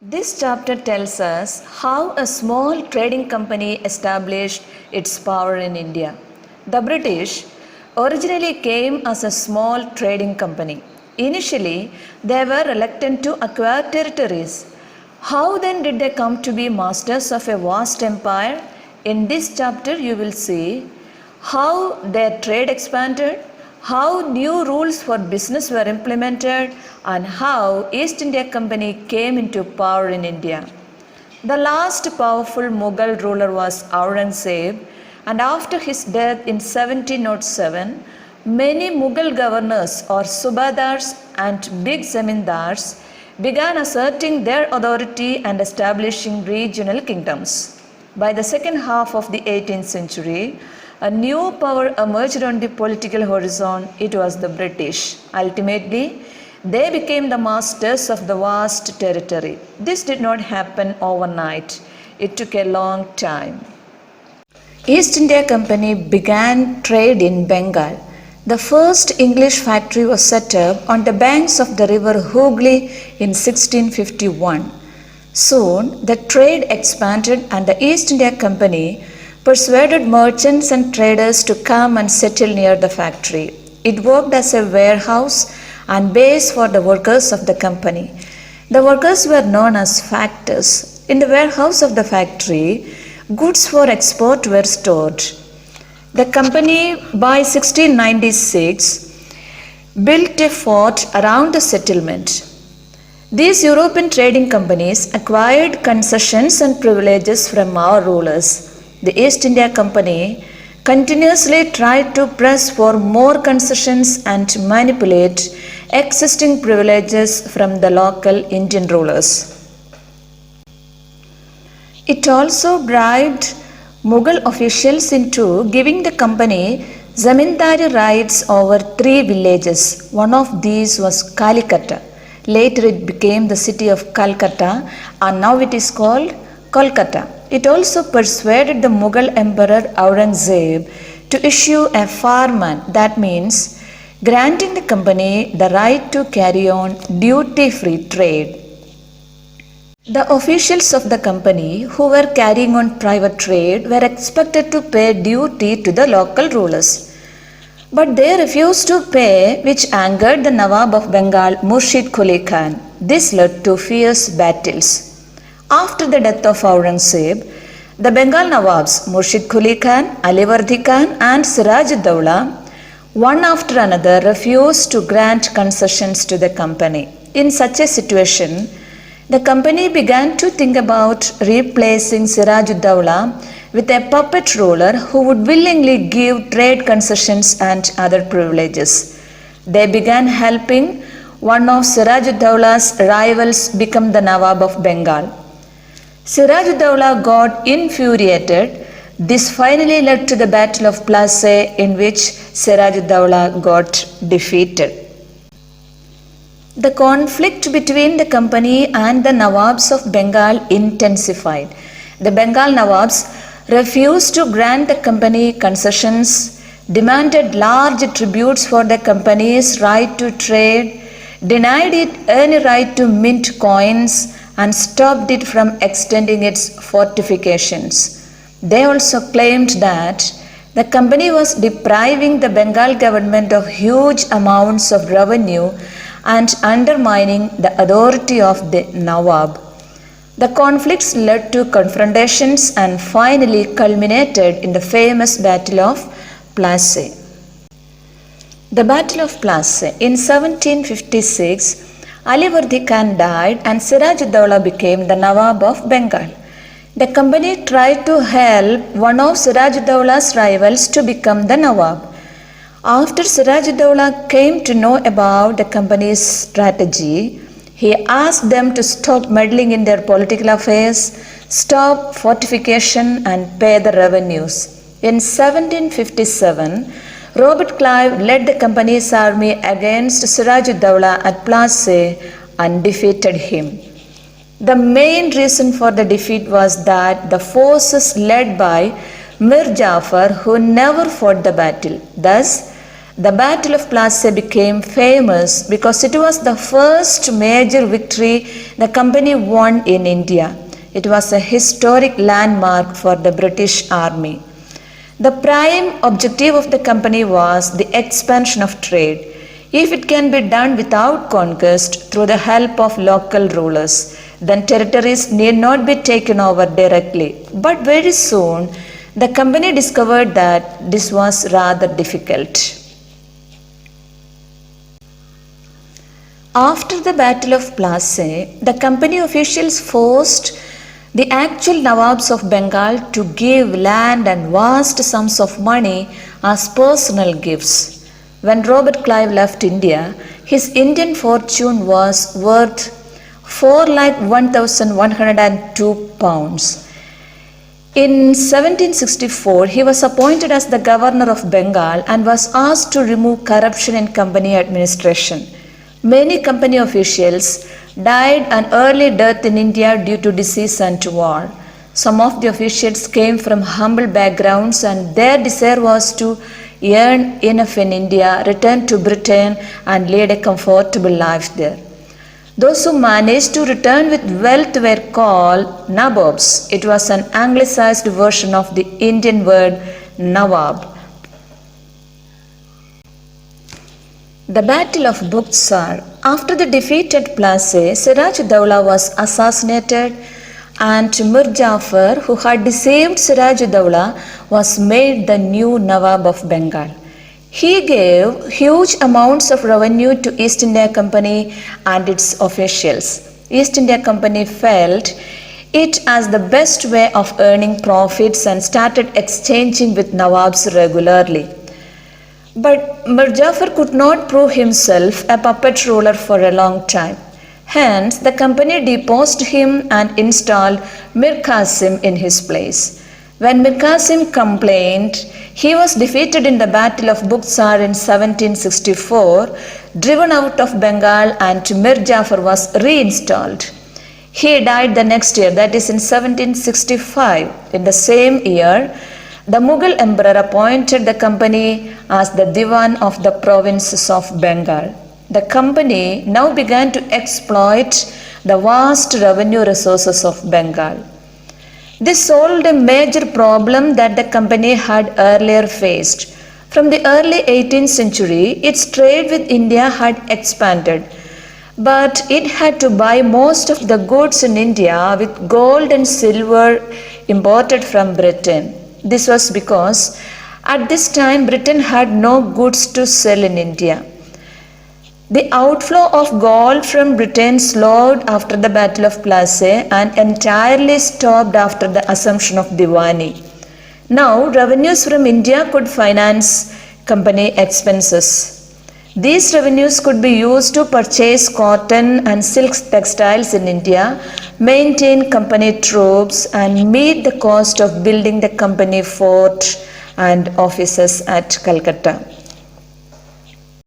This chapter tells us how a small trading company established its power in India. The British originally came as a small trading company. Initially, they were reluctant to acquire territories. How then did they come to be masters of a vast empire? In this chapter, you will see how their trade expanded, how new rules for business were implemented, and how East India Company came into power in India. The last powerful Mughal ruler was Aurangzeb, and after his death in 1707, many Mughal governors or subadars and big zamindars began asserting their authority and establishing regional kingdoms. By the second half of the 18th century, a new power emerged on the political horizon. It was the British. Ultimately, they became the masters of the vast territory. This did not happen overnight. It took a long time. East India Company began trade in Bengal. The first English factory was set up on the banks of the river Hooghly in 1651. Soon, the trade expanded and the East India Company persuaded merchants and traders to come and settle near the factory. It worked as a warehouse and base for the workers of the company. The workers were known as factors. In the warehouse of the factory, goods for export were stored. The company by 1696 built a fort around the settlement. These European trading companies acquired concessions and privileges from our rulers. The East India Company continuously tried to press for more concessions and manipulate existing privileges from the local Indian rulers. It also bribed Mughal officials into giving the company zamindari rights over 3 villages. One of these was Kalikata. Later it became the city of Calcutta and now it is called Kolkata. It also persuaded the Mughal Emperor Aurangzeb to issue a farman, that means granting the company the right to carry on duty-free trade. The officials of the company who were carrying on private trade were expected to pay duty to the local rulers. But they refused to pay, which angered the Nawab of Bengal, Murshid Quli Khan. This led to fierce battles. After the death of Aurangzeb, the Bengal Nawabs Murshid Quli Khan, Alivardi Khan and Siraj ud-Dawla, one after another refused to grant concessions to the company. In such a situation, the company began to think about replacing Siraj ud-Dawla with a puppet ruler who would willingly give trade concessions and other privileges. They began helping one of Siraj ud-Dawla's rivals become the Nawab of Bengal. Siraj ud-Dawla got infuriated. This finally led to the Battle of Plassey, in which Siraj ud-Dawla got defeated. The conflict between the company and the Nawabs of Bengal intensified. The Bengal Nawabs refused to grant the company concessions, demanded large tributes for the company's right to trade, denied it any right to mint coins, and stopped it from extending its fortifications. They also claimed that the company was depriving the Bengal government of huge amounts of revenue and undermining the authority of the Nawab. The conflicts led to confrontations and finally culminated in the famous Battle of Plassey. The Battle of Plassey in 1756, Alivardi Khan died and Siraj ud-Dawla became the Nawab of Bengal. The company tried to help one of Siraj ud-Dawla's rivals to become the Nawab. After Siraj ud-Dawla came to know about the company's strategy, he asked them to stop meddling in their political affairs, stop fortification and pay the revenues. In 1757, Robert Clive led the company's army against Siraj ud-Dawla at Plassey and defeated him. The main reason for the defeat was that the forces led by Mir Jafar, who never fought the battle. Thus, The Battle of Plassey became famous because it was the first major victory the company won in India. It was a historic landmark for the British Army. The prime objective of the company was the expansion of trade. If it can be done without conquest through the help of local rulers, then territories need not be taken over directly. But very soon, the company discovered that this was rather difficult. After the Battle of Plassey, the company officials forced the actual Nawabs of Bengal to give land and vast sums of money as personal gifts. When Robert Clive left India, his Indian fortune was worth 4,01,102 pounds. In 1764, he was appointed as the governor of Bengal and was asked to remove corruption in company administration. Many company officials died an early death in India due to disease and war. Some of the officials came from humble backgrounds and their desire was to earn enough in India, return to Britain and lead a comfortable life there. Those who managed to return with wealth were called Nabobs. It was an anglicized version of the Indian word Nawab. The Battle of Buxar. After the defeat at Plassey, Siraj Dowlah was assassinated and Mir Jafar, who had deceived Siraj Dowlah, was made the new Nawab of Bengal. He gave huge amounts of revenue to East India Company and its officials. East India Company felt it as the best way of earning profits and started exchanging with Nawabs regularly. But Mir Jafar could not prove himself a puppet ruler for a long time. Hence, the company deposed him and installed Mir Qasim in his place. When Mir Qasim complained, he was defeated in the Battle of Buxar in 1764, driven out of Bengal, and Mir Jafar was reinstalled. He died the next year, that is in 1765. In the same year, the Mughal emperor appointed the company as the Diwan of the provinces of Bengal. The company now began to exploit the vast revenue resources of Bengal. This solved a major problem that the company had earlier faced. From the early 18th century, its trade with India had expanded, but it had to buy most of the goods in India with gold and silver imported from Britain. This was because at this time Britain had no goods to sell in India. The outflow of gold from Britain slowed after the Battle of Plassey and entirely stopped after the assumption of Diwani. Now, revenues from India could finance company expenses. These revenues could be used to purchase cotton and silk textiles in India, maintain company troops, and meet the cost of building the company fort and offices at Calcutta.